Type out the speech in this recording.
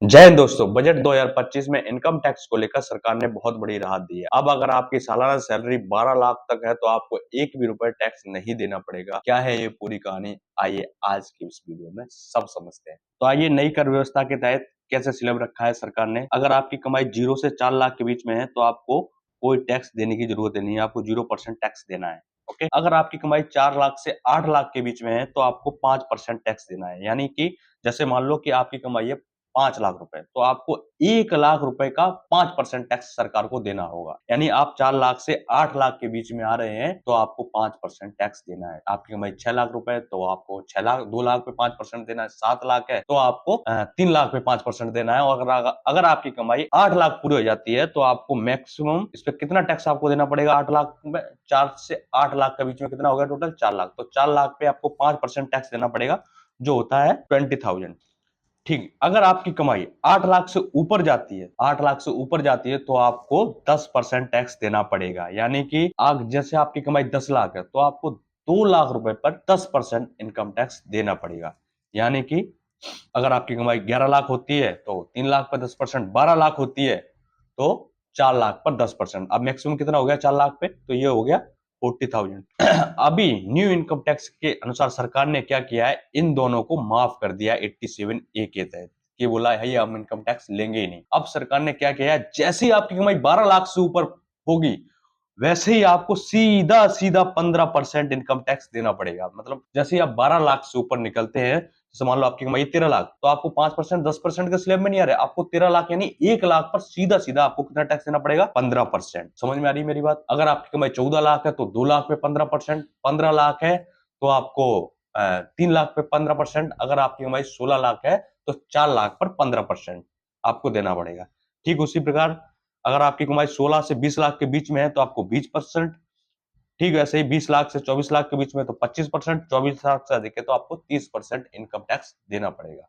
जय हिंद दोस्तों। बजट 2025 में इनकम टैक्स को लेकर सरकार ने बहुत बड़ी राहत दी है। अब अगर आपकी सालाना सैलरी 12 लाख तक है तो आपको एक भी रुपए टैक्स नहीं देना पड़ेगा। क्या है ये पूरी कहानी, आइए आज की इस वीडियो में सब समझते हैं। तो आइए, नई कर व्यवस्था के तहत कैसे स्लैब रखा है सरकार ने। अगर आपकी कमाई 0 से 4 लाख के बीच में है तो आपको कोई टैक्स देने की जरूरत नहीं है, आपको 0% टैक्स देना है। ओके, अगर आपकी कमाई 4 लाख से 8 लाख के बीच में है तो आपको 5% टैक्स देना है। यानी कि जैसे मान लो कि आपकी कमाई है 5 लाख रुपए, तो आपको 1 लाख रुपए का 5% टैक्स सरकार को देना होगा। यानी आप 4 लाख से 8 लाख के बीच में आ रहे हैं तो आपको 5% टैक्स देना है। आपकी कमाई 6 लाख रुपए तो आपको 6 लाख 2 लाख पे 5% देना है। 7 लाख है तो आपको 3 लाख पे 5% देना है। और अगर आपकी कमाई 8 लाख पूरी हो जाती है तो आपको मैक्सिमम इस पे कितना टैक्स आपको देना पड़ेगा। 8 लाख में 4 से 8 लाख के बीच में कितना हो गया टोटल, 4 लाख। तो 4 लाख पे आपको 5% टैक्स देना पड़ेगा, जो होता है 20,000। ठीक, अगर आपकी कमाई 8 लाख से ऊपर जाती है, 8 लाख से ऊपर जाती है तो आपको 10% टैक्स देना पड़ेगा। यानी कि जैसे आपकी कमाई 10 लाख है तो आपको 2 लाख रुपए पर 10% इनकम टैक्स देना पड़ेगा। यानी कि अगर आपकी कमाई 11 लाख होती है तो 3 लाख पर 10%, 12 लाख होती है तो 4 लाख पर 10%। अब मैक्सिमम कितना हो गया 4 लाख पे, तो ये हो गया 40,000। अभी न्यू इनकम टैक्स के अनुसार सरकार ने क्या किया है, इन दोनों को माफ कर दिया 87A के तहत। ये बोला है हम इनकम टैक्स लेंगे ही नहीं। अब सरकार ने क्या किया है, जैसे ही आपकी कमाई 12 लाख से ऊपर होगी वैसे ही आपको सीधा सीधा 15% इनकम टैक्स देना पड़ेगा। मतलब जैसे ही आप 12 लाख से ऊपर निकलते हैं, जैसे मान लो आपकी कमाई 13 लाख, तो आपको 5% 10% के स्लैब में नहीं आ रहा है, आपको 13 लाख यानी 1 लाख पर सीधा सीधा आपको कितना टैक्स देना पड़ेगा, 15%। समझ में आ रही मेरी बात। अगर आपकी कमाई 14 लाख है तो 2 लाख पे 15%, 15 लाख है तो आपको 3 लाख पे 15%, अगर आपकी कमाई 16 लाख है तो 4 लाख पर 15% आपको देना पड़ेगा। ठीक उसी प्रकार अगर आपकी कमाई 16 से 20 लाख के बीच में है तो आपको 20%। ठीक वैसे ही 20 लाख से 24 लाख के बीच में तो 25%, 24 लाख से अधिक है तो आपको 30% इनकम टैक्स देना पड़ेगा।